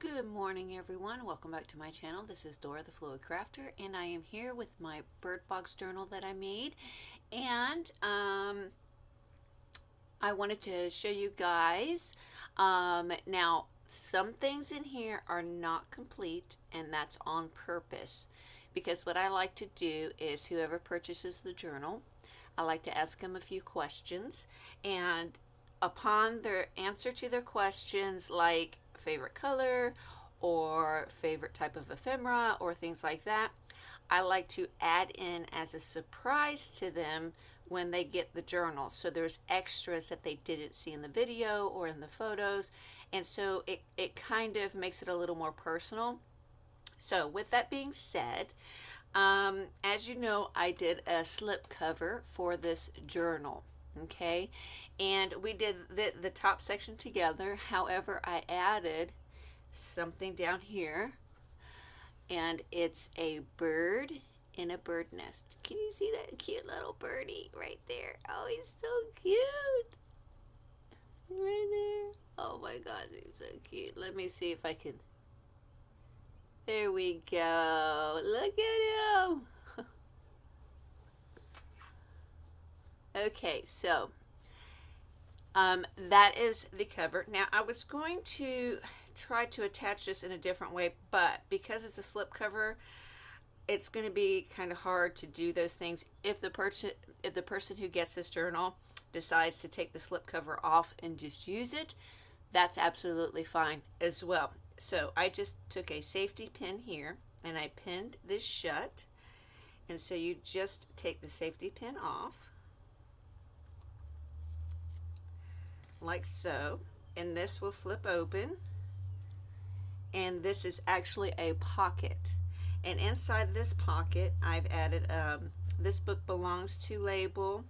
Good morning, everyone. Welcome back to my channel. This is Dora the Fluid Crafter, and I am here with my bird box journal that I made. And I wanted to show you guys. Now, some things in here are not complete, and that's on purpose. Because what I like to do is whoever purchases the journal, I like to ask them a few questions. And upon their answer to their questions, like favorite color or favorite type of ephemera or things like that, I like to add in as a surprise to them when they get the journal. So there's extras that they didn't see in the video or in the photos. And so it kind of makes it a little more personal. So with that being said, as you know, I did a slip cover for this journal. Okay, and we did the top section together. However, I added something down here, and it's a bird in a bird nest. Can you see that cute little birdie right there? Oh, he's so cute. Right there. Oh my god, he's so cute. Let me see if I can. There we go. Look at him. Okay, so that is the cover. Now, I was going to try to attach this in a different way, but because it's a slip cover, it's going to be kind of hard to do those things. If the person who gets this journal decides to take the slip cover off and just use it, that's absolutely fine as well. So I just took a safety pin here and I pinned this shut. And so you just take the safety pin off like so, and this will flip open, and this is actually a pocket, and inside this pocket I've added this book belongs to label.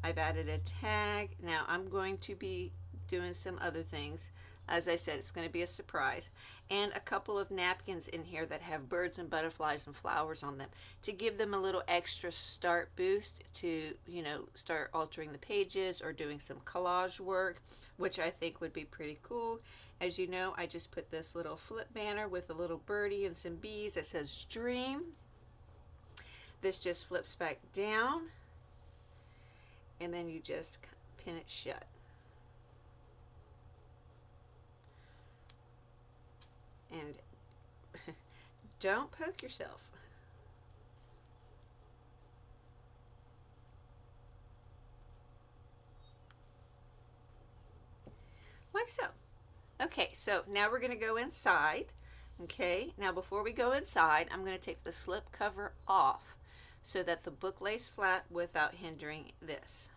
I've added a tag. Now I'm going to be doing some other things. As I said, it's going to be a surprise, and a couple of napkins in here that have birds and butterflies and flowers on them to give them a little extra start boost to, start altering the pages or doing some collage work, which I think would be pretty cool. As you know, I just put this little flip banner with a little birdie and some bees that says dream. This just flips back down, and then you just pin it shut. And don't poke yourself. Like so. Okay, so now we're going to go inside. Okay, now before we go inside, I'm going to take the slip cover off so that the book lays flat without hindering this.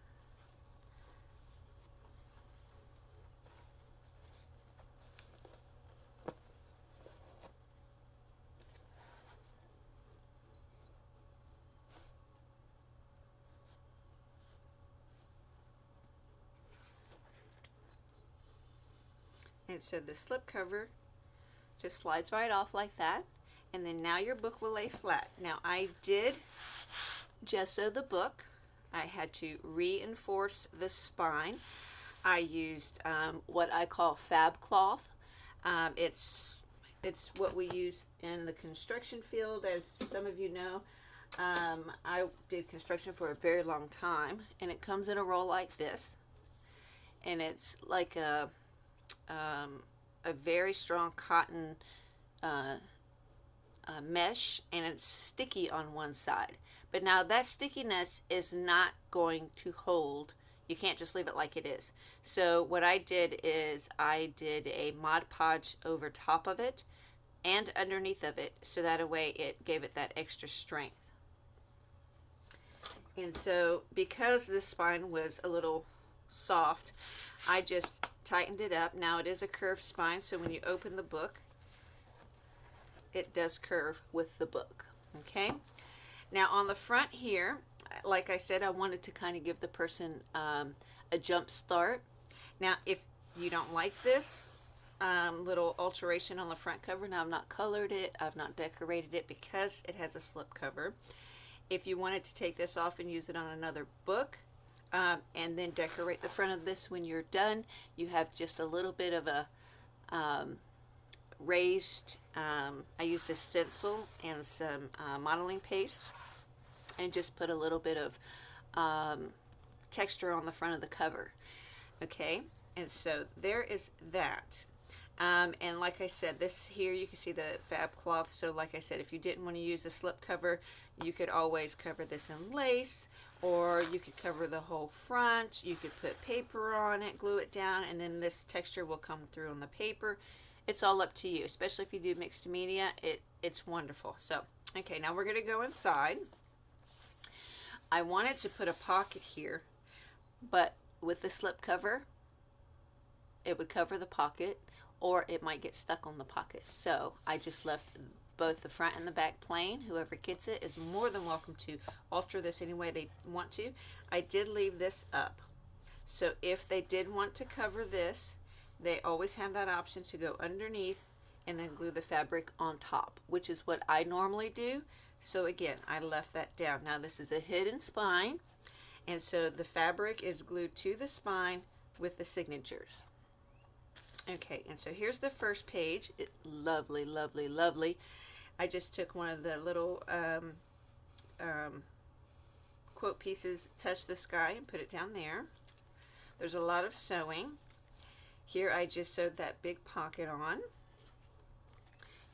And so the slip cover just slides right off like that. And then now your book will lay flat. Now I did gesso the book. I had to reinforce the spine. I used what I call fab cloth. It's what we use in the construction field, as some of you know. I did construction for a very long time, and it comes in a roll like this. And it's like a very strong cotton mesh, and it's sticky on one side. But now that stickiness is not going to hold. You can't just leave it like it is. So what I did is I did a Mod Podge over top of it and underneath of it, so that a way it gave it that extra strength. And so because this spine was a little soft, I just tightened it up. Now it is a curved spine, so when you open the book, it does curve with the book. Okay, now on the front here, like I said, I wanted to kind of give the person a jump start. Now if you don't like this little alteration on the front cover, now I've not colored it, I've not decorated it because it has a slip cover. If you wanted to take this off and use it on another book, and then decorate the front of this when you're done, you have just a little bit of a raised, I used a stencil and some modeling paste and just put a little bit of texture on the front of the cover. Okay, and so there is that. And like I said, this here, you can see the fab cloth. So like I said, if you didn't want to use a slip cover, you could always cover this in lace, or you could cover the whole front. You could put paper on it, glue it down, and then this texture will come through on the paper. It's all up to you, especially if you do mixed media. It's wonderful. So, okay, now we're going to go inside. I wanted to put a pocket here, but with the slip cover, it would cover the pocket, or it might get stuck on the pocket. So I just left both the front and the back plain. Whoever gets it is more than welcome to alter this any way they want to. I did leave this up. So if they did want to cover this, they always have that option to go underneath and then glue the fabric on top, which is what I normally do. So again, I left that down. Now this is a hidden spine, and so the fabric is glued to the spine with the signatures. Okay, and so here's the first page. Lovely, lovely, lovely. I just took one of the little quote pieces, touch the sky, and put it down there. There's a lot of sewing. Here I just sewed that big pocket on.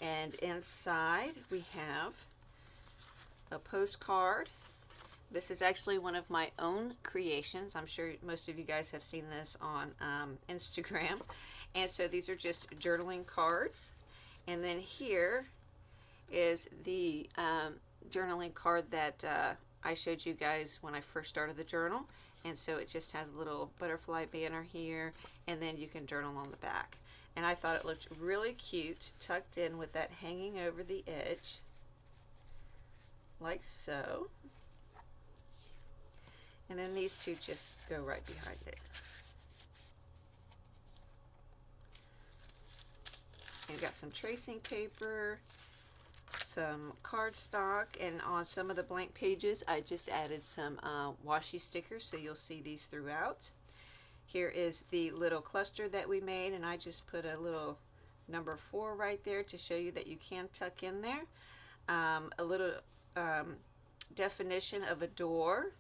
And inside we have a postcard. This is actually one of my own creations. I'm sure most of you guys have seen this on Instagram. And so these are just journaling cards. And then here is the journaling card that I showed you guys when I first started the journal. And so it just has a little butterfly banner here, and then you can journal on the back. And I thought it looked really cute, tucked in with that hanging over the edge, like so. And then these two just go right behind it. And got some tracing paper, some cardstock, and on some of the blank pages I just added some washi stickers, so you'll see these throughout. Here is the little cluster that we made, and I just put a little number 4 right there to show you that you can tuck in there. A little definition of a door.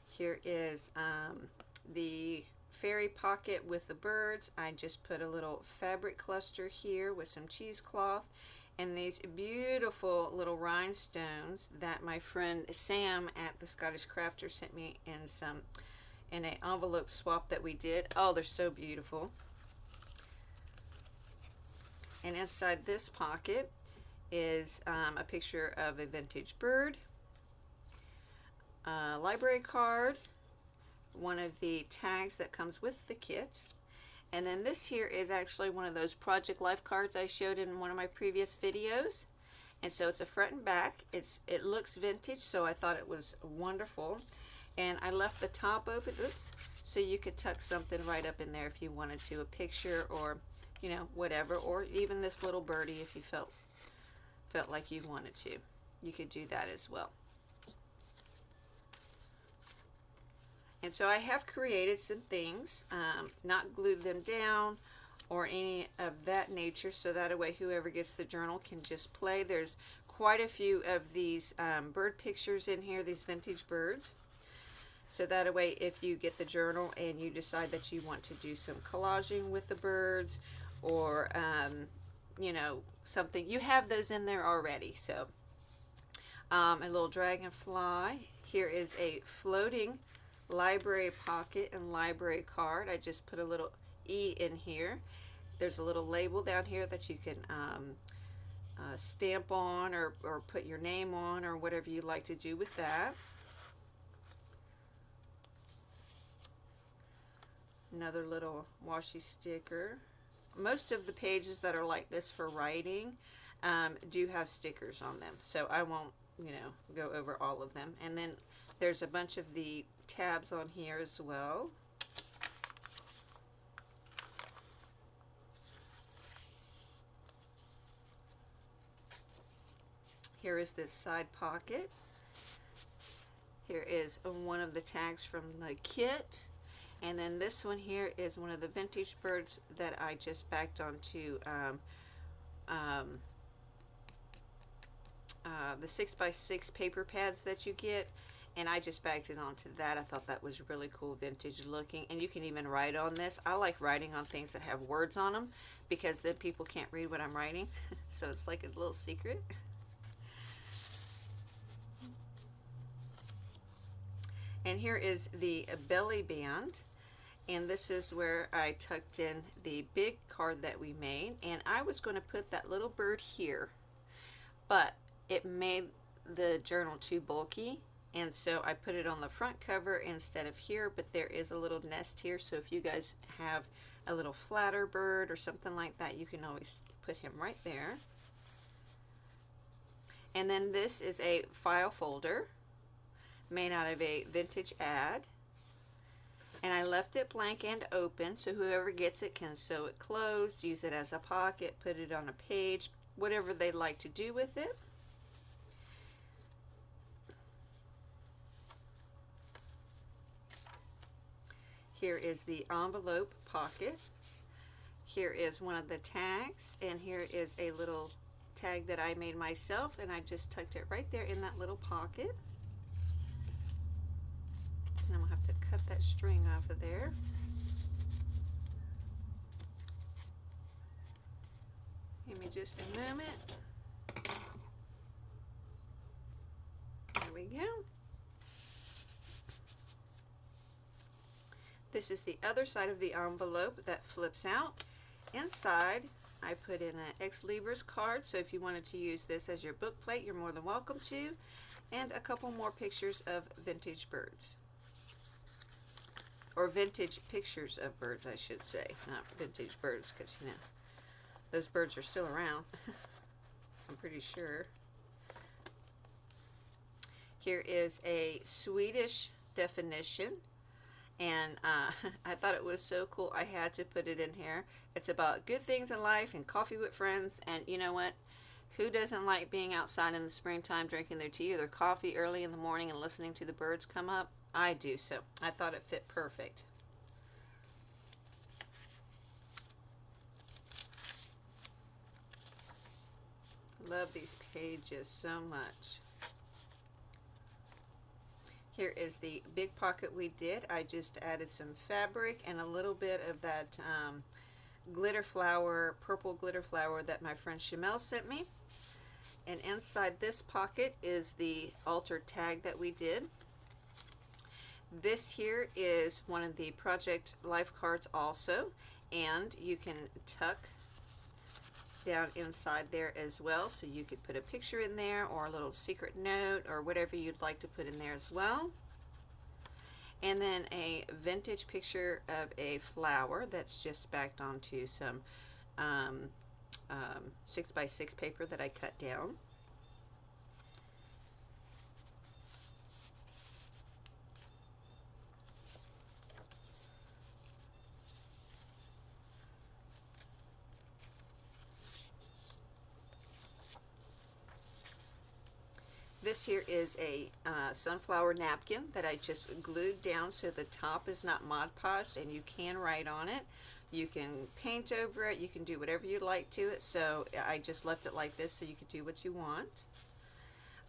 Here is the fairy pocket with the birds. I just put a little fabric cluster here with some cheesecloth, and these beautiful little rhinestones that my friend Sam at the Scottish Crafter sent me in an envelope swap that we did. Oh, they're so beautiful. And inside this pocket is a picture of a vintage bird, a library card, one of the tags that comes with the kit, and then this here is actually one of those Project Life cards I showed in one of my previous videos. And so it's a front and back. It looks vintage, so I thought it was wonderful. And I left the top open, oops, so you could tuck something right up in there if you wanted to, a picture or, you know, whatever, or even this little birdie if you felt like you wanted to. You could do that as well. And so I have created some things, not glued them down or any of that nature, so that way whoever gets the journal can just play. There's quite a few of these bird pictures in here, these vintage birds. So that way if you get the journal and you decide that you want to do some collaging with the birds, or you know, something, you have those in there already. So a little dragonfly. Here is a floating library pocket and library card. I just put a little E in here. There's a little label down here that you can stamp on or put your name on, or whatever you like to do with that. Another little washi sticker. Most of the pages that are like this for writing do have stickers on them, so I won't, you know, go over all of them. And then there's a bunch of the tabs on here as well. Here is this side pocket. Here is one of the tags from the kit. And then this one here is one of the vintage birds that I just backed onto um, the 6x6 paper pads that you get, and I just backed it onto that. I thought that was really cool, vintage looking, and you can even write on this. I like writing on things that have words on them because then people can't read what I'm writing. So it's like a little secret. And here is the belly band, and this is where I tucked in the big card that we made, and I was going to put that little bird here, but it made the journal too bulky, and so I put it on the front cover instead of here. But there is a little nest here, so if you guys have a little flatter bird or something like that, you can always put him right there. And then this is a file folder made out of a vintage ad, and I left it blank and open so whoever gets it can sew it closed, use it as a pocket, put it on a page, whatever they'd like to do with it. Here is the envelope pocket. Here is one of the tags, and here is a little tag that I made myself, and I just tucked it right there in that little pocket. And I'm going to have to cut that string off of there. Give me just a moment. There we go. This is the other side of the envelope that flips out. Inside, I put in an Ex Libris card, so if you wanted to use this as your book plate, you're more than welcome to. And a couple more pictures of vintage birds. Or vintage pictures of birds, I should say. Not vintage birds, because, you know, those birds are still around. I'm pretty sure. Here is a Swedish definition. And I thought it was so cool, I had to put it in here. It's about good things in life and coffee with friends. And you know what? Who doesn't like being outside in the springtime, drinking their tea or their coffee early in the morning and listening to the birds come up? I do, so I thought it fit perfect. Love these pages so much. Here is the big pocket we did. I just added some fabric and a little bit of that glitter flower, purple glitter flower that my friend Shamel sent me. And inside this pocket is the altered tag that we did. This here is one of the Project Life cards also, and you can tuck down inside there as well, so you could put a picture in there or a little secret note or whatever you'd like to put in there as well. And then a vintage picture of a flower that's just backed onto some 6x6 paper that I cut down. This here is a sunflower napkin that I just glued down so the top is not Mod Podged, and you can write on it. You can paint over it. You can do whatever you like to it. So I just left it like this so you could do what you want.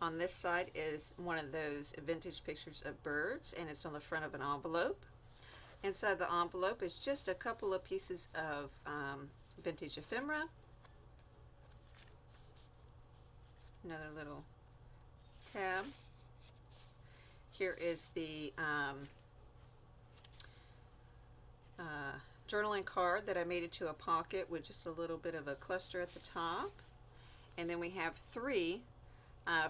On this side is one of those vintage pictures of birds, and it's on the front of an envelope. Inside the envelope is just a couple of pieces of vintage ephemera. Another little tab. Here is the journaling card that I made into a pocket with just a little bit of a cluster at the top. And then we have three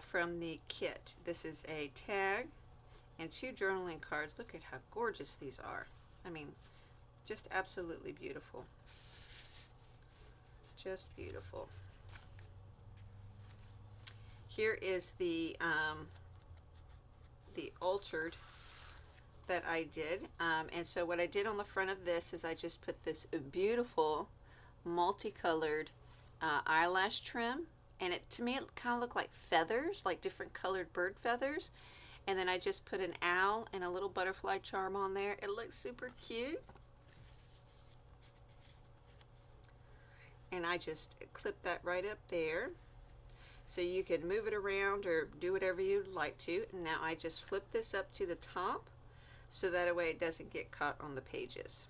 from the kit. This is a tag and two journaling cards. Look at how gorgeous these are. I mean, just absolutely beautiful. Just beautiful. Here is the altered that I did, and so what I did on the front of this is I just put this beautiful multicolored eyelash trim, and to me it kind of looked like feathers, like different colored bird feathers, And then I just put an owl and a little butterfly charm on there. It looks super cute. And I just clip that right up there. So you can move it around or do whatever you'd like to. And now I just flip this up to the top so that way it doesn't get caught on the pages.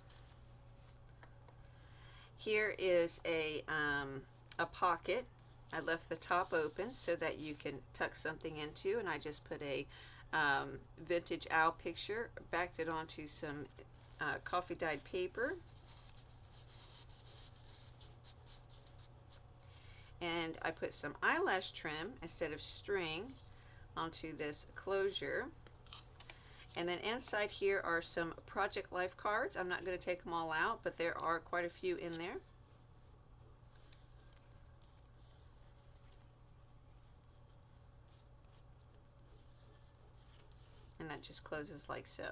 Here is a pocket. I left the top open so that you can tuck something into, and I just put a vintage owl picture, backed it onto some coffee dyed paper. And I put some eyelash trim instead of string onto this closure. And then inside here are some Project Life cards. I'm not going to take them all out, but there are quite a few in there. And that just closes like so.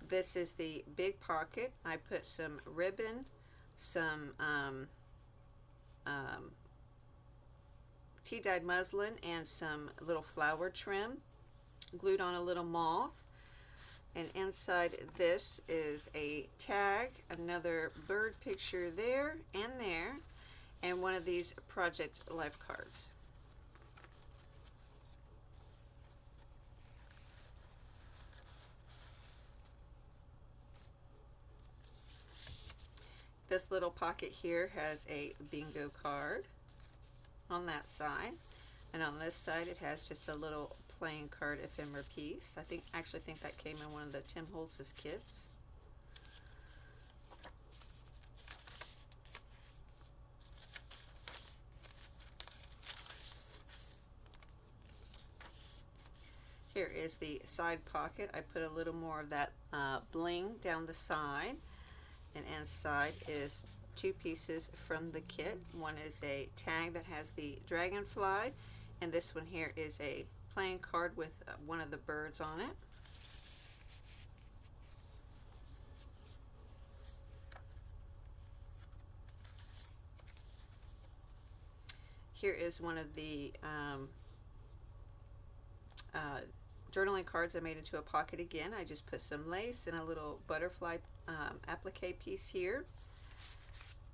This is the big pocket. I put some ribbon, some tea-dyed muslin, and some little flower trim, glued on a little moth. And inside this is a tag, another bird picture there, and one of these Project Life cards. This little pocket here has a bingo card on that side, and on this side it has just a little playing card ephemera piece. I actually think that came in one of the Tim Holtz's kits. Here is the side pocket. I put a little more of that bling down the side. And inside is two pieces from the kit. One is a tag that has the dragonfly, and this one here is a playing card with one of the birds on it. Here is one of the journaling cards I made into a pocket again. I just put some lace and a little butterfly applique piece here.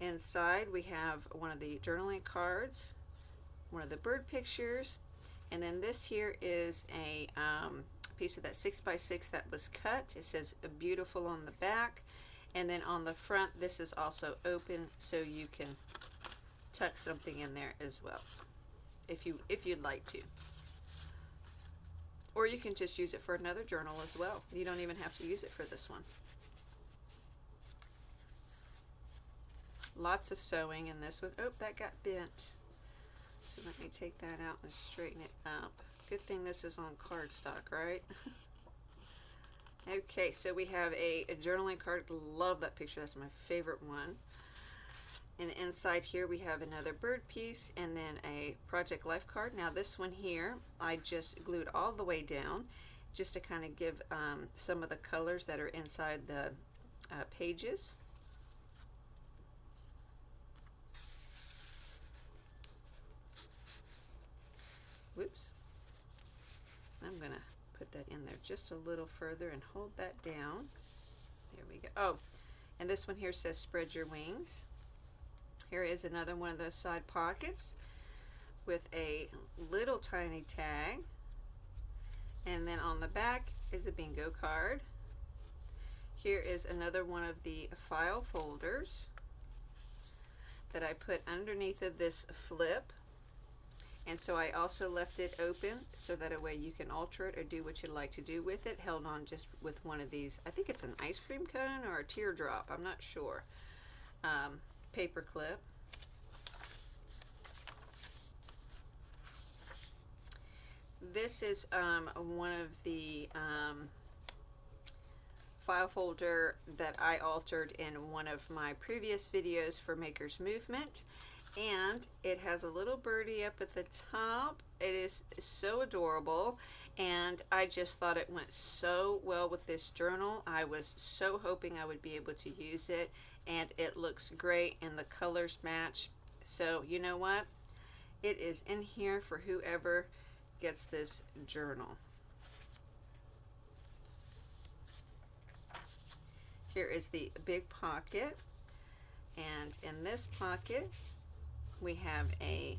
Inside we have one of the journaling cards, one of the bird pictures, and then this here is a piece of that 6x6 that was cut. It says beautiful on the back, and then on the front this is also open so you can tuck something in there as well if you'd like to. Or you can just use it for another journal as well. You don't even have to use it for this one. Lots of sewing in this one. Oh, that got bent. So let me take that out and straighten it up. Good thing this is on cardstock, right? Okay, so we have a journaling card. Love that picture. That's my favorite one. And inside here we have another bird piece and then a Project Life card. Now this one here I just glued all the way down just to kind of give some of the colors that are inside the pages. Whoops. I'm going to put that in there just a little further and hold that down. There we go. Oh, and this one here says spread your wings. Here is another one of those side pockets with a little tiny tag, and then on the back is a bingo card. Here is another one of the file folders that I put underneath of this flip, and so I also left it open so that a way you can alter it or do what you'd like to do with it, held on just with one of these, I think it's an ice cream cone or a teardrop, I'm not sure, paper clip. This is one of the file folder that I altered in one of my previous videos for Maker's Movement, and it has a little birdie up at the top. It is so adorable, and I just thought it went so well with this journal. I was so hoping I would be able to use it, and it looks great and the colors match. So you know what? It is in here for whoever gets this journal. Here is the big pocket, and in this pocket we have a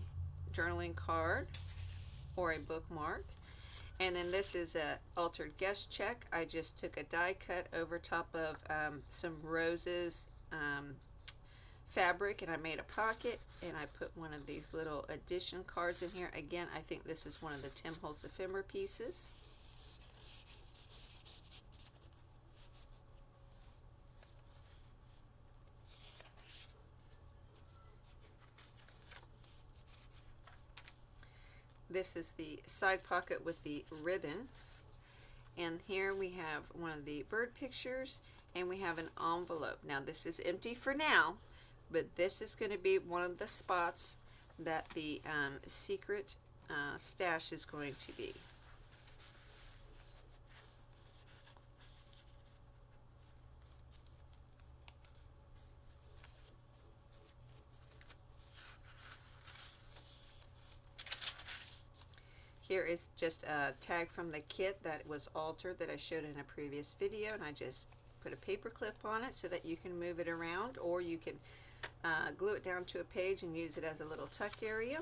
journaling card or a bookmark. And then this is a altered guest check. I just took a die cut over top of some roses fabric, and I made a pocket, and I put one of these little addition cards in here. Again, I think this is one of the Tim Holtz ephemera pieces. This is the side pocket with the ribbon. And here we have one of the bird pictures, and we have an envelope. Now this is empty for now, but this is going to be one of the spots that the secret stash is going to be. Here is just a tag from the kit that was altered that I showed in a previous video, and I just put a paper clip on it so that you can move it around, or you can glue it down to a page and use it as a little tuck area.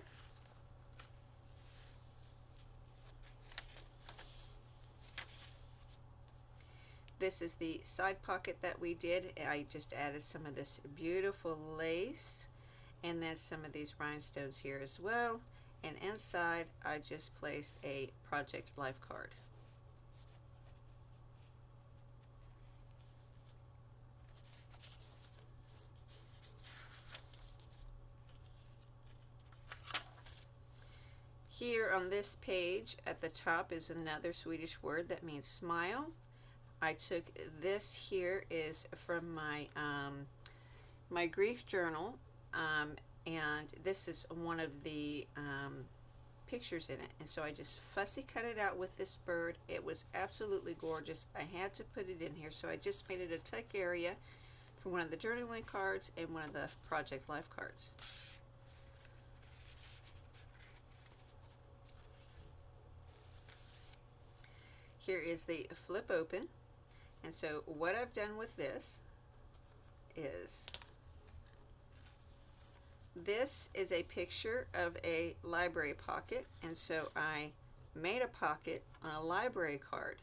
This is the side pocket that we did. I just added some of this beautiful lace and then some of these rhinestones here as well. And inside I just placed a project life card. Here on this page at the top is another Swedish word that means smile. I took this here is from my my grief journal, and this is one of the pictures in it, and so I just fussy cut it out with this bird. It was absolutely gorgeous. I had to put it in here, so I just made it a tuck area for one of the journaling cards and one of the project life cards. Here is the flip open, and so what I've done with this is this is a picture of a library pocket, and so I made a pocket on a library card,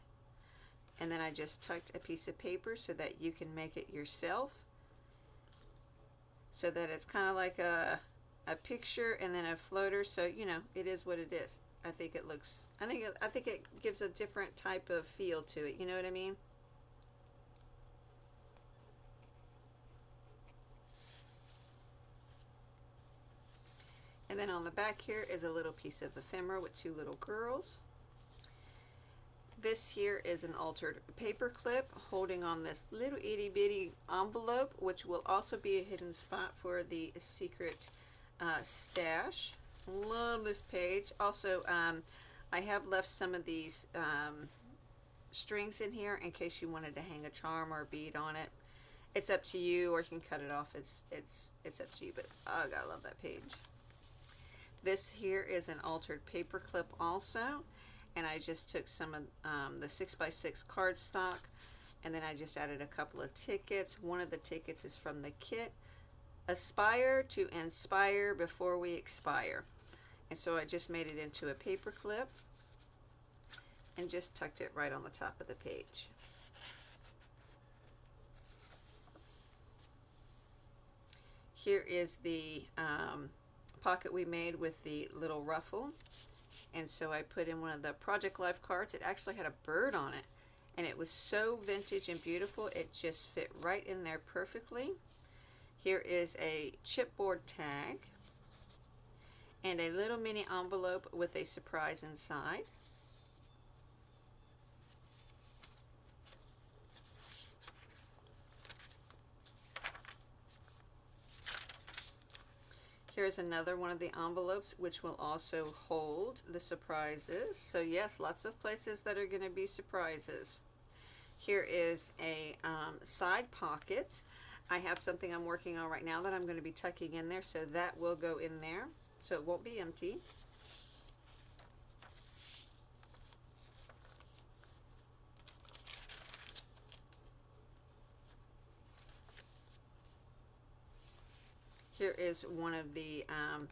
and then I just tucked a piece of paper so that you can make it yourself, so that it's kind of like a picture and then a floater, so you know it is what it is. I think it looks, I think it gives a different type of feel to it, you know what I mean? And then on the back here is a little piece of ephemera with two little girls. This here is an altered paper clip holding on this little itty bitty envelope, which will also be a hidden spot for the secret stash. Love this page. Also, I have left some of these strings in here in case you wanted to hang a charm or a bead on it. It's up to you, or you can cut it off. It's up to you, but oh, I love that page. This here is an altered paper clip also, and I just took some of the 6x6 cardstock, and then I just added a couple of tickets. One of the tickets is from the kit, Aspire to Inspire Before We Expire. And so I just made it into a paper clip and just tucked it right on the top of the page. Here is the pocket we made with the little ruffle, and so I put in one of the project life cards. It actually had a bird on it, and it was so vintage and beautiful, it just fit right in there perfectly. Here is a chipboard tag and a little mini envelope with a surprise inside. Here's another one of the envelopes which will also hold the surprises. So yes, lots of places that are going to be surprises. Here is a side pocket. I have something I'm working on right now that I'm going to be tucking in there, so that will go in there, so it won't be empty. Here is one of the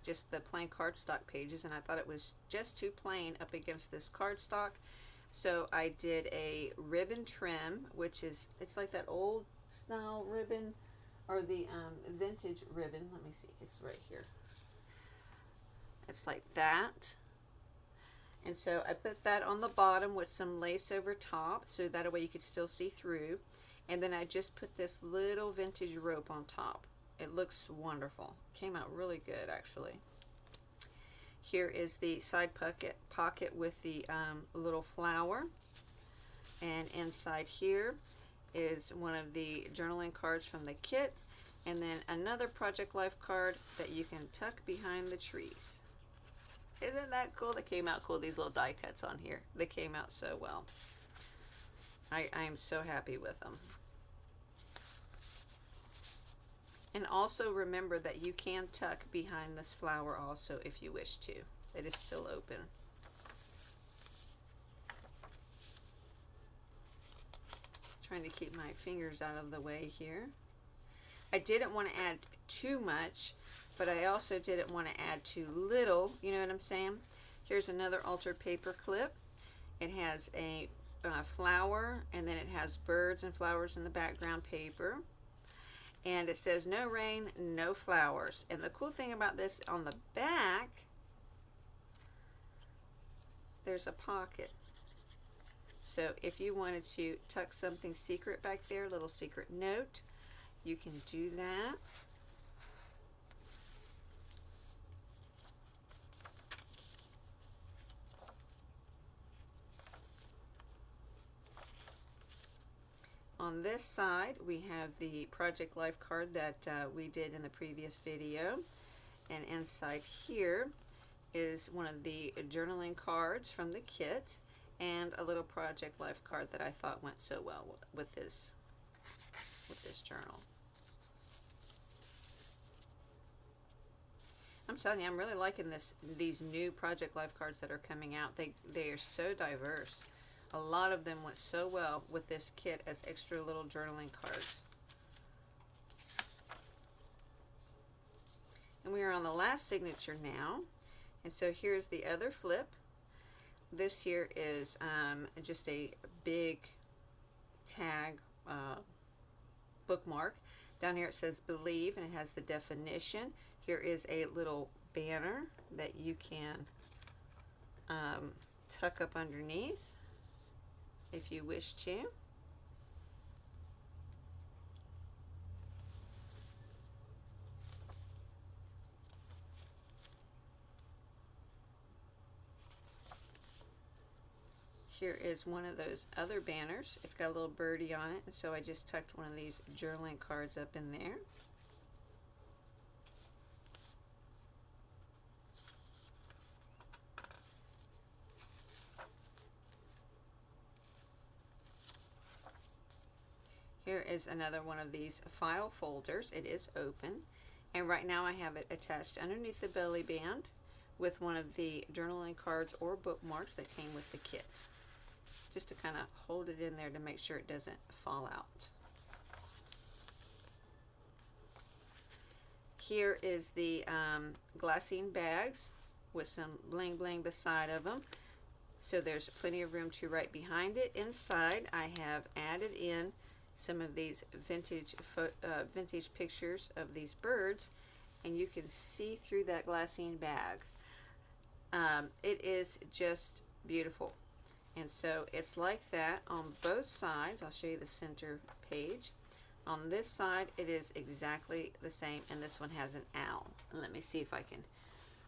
just the plain cardstock pages, and I thought it was just too plain up against this cardstock, so I did a ribbon trim, which is, it's like that old style ribbon, or the vintage ribbon. Let me see, it's right here. It's like that, and so I put that on the bottom with some lace over top, so that way you could still see through, and then I just put this little vintage rope on top. It looks wonderful. Came out really good, actually. Here is the side pocket with the little flower. And inside here is one of the journaling cards from the kit. And then another Project Life card that you can tuck behind the trees. Isn't that cool? They came out cool, these little die cuts on here. They came out so well. I am so happy with them. And also remember that you can tuck behind this flower also if you wish to. It is still open. Trying to keep my fingers out of the way here. I didn't want to add too much, but I also didn't want to add too little. You know what I'm saying? Here's another altered paper clip. It has a flower, and then it has birds and flowers in the background paper. And it says no rain, no flowers. And the cool thing about this, on the back, there's a pocket. So if you wanted to tuck something secret back there, a little secret note, you can do that. On this side, we have the Project Life card that we did in the previous video. And inside here is one of the journaling cards from the kit, and a little Project Life card that I thought went so well with this journal. I'm telling you, I'm really liking these new Project Life cards that are coming out. They are so diverse. A lot of them went so well with this kit as extra little journaling cards. And we are on the last signature now. And so here's the other flip. This here is just a big tag bookmark. Down here it says believe, and it has the definition. Here is a little banner that you can tuck up underneath if you wish to. Here is one of those other banners. It's got a little birdie on it, and so I just tucked one of these journaling cards up in there. Here is another one of these file folders. It is open, and right now I have it attached underneath the belly band with one of the journaling cards or bookmarks that came with the kit, just to kind of hold it in there to make sure it doesn't fall out. Here is the glassine bags with some bling bling beside of them, so there's plenty of room to write behind it. Inside I have added in some of these vintage pictures of these birds, and you can see through that glassine bag. It is just beautiful, and so it's like that on both sides. I'll show you the center page. On this side it is exactly the same, and this one has an owl. And let me see if I can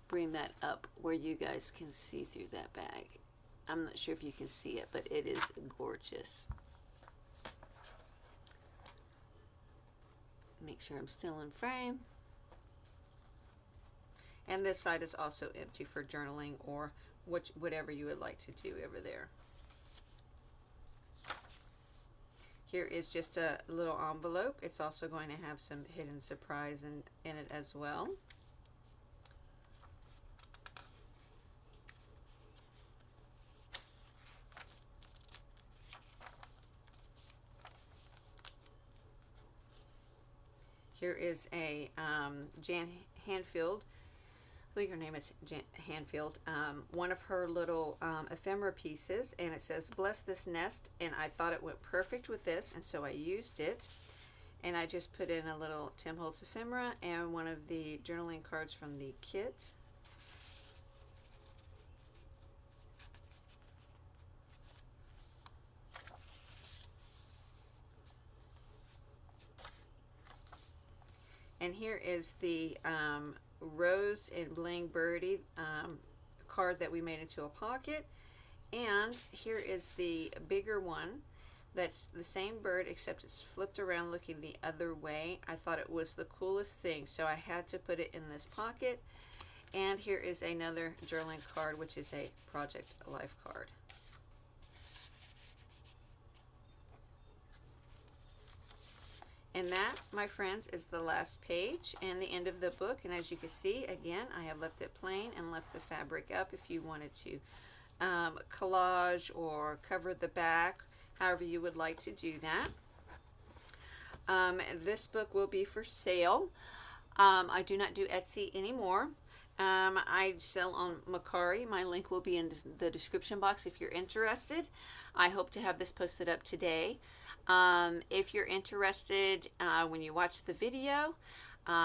bring that up where you guys can see through that bag. I'm not sure if you can see it, but it is gorgeous. Make sure I'm still in frame. And this side is also empty for journaling or whatever you would like to do over there. Here is just a little envelope. It's also going to have some hidden surprise in it as well. Here is a Jan Hanfield. I think her name is Jan Hanfield. One of her little ephemera pieces, and it says, "Bless this nest," and I thought it went perfect with this, and so I used it. And I just put in a little Tim Holtz ephemera and one of the journaling cards from the kit. And here is the Rose and Bling Birdie card that we made into a pocket. And here is the bigger one that's the same bird except it's flipped around looking the other way. I thought it was the coolest thing, so I had to put it in this pocket. And here is another journaling card, which is a Project Life card. And that, my friends, is the last page and the end of the book. And as you can see, again, I have left it plain and left the fabric up if you wanted to collage or cover the back, however you would like to do that. This book will be for sale. I do not do Etsy anymore. I sell on Mercari. My link will be in the description box if you're interested. I hope to have this posted up today. If you're interested, when you watch the video,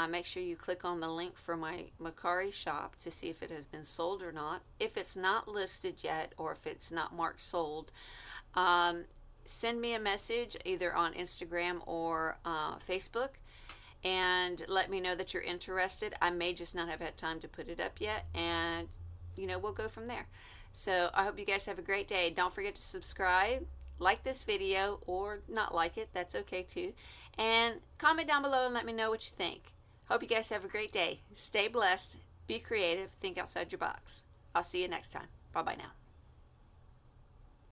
make sure you click on the link for my Mercari shop to see if it has been sold or not. If it's not listed yet, or if it's not marked sold, send me a message either on Instagram or Facebook and let me know that you're interested. I may just not have had time to put it up yet, and we'll go from there. So I hope you guys have a great day. Don't forget to subscribe, like this video, or not like it, that's okay too, and comment down below and let me know what you think. Hope you guys have a great day. Stay blessed, be creative, think outside your box. I'll see you next time. Bye bye now.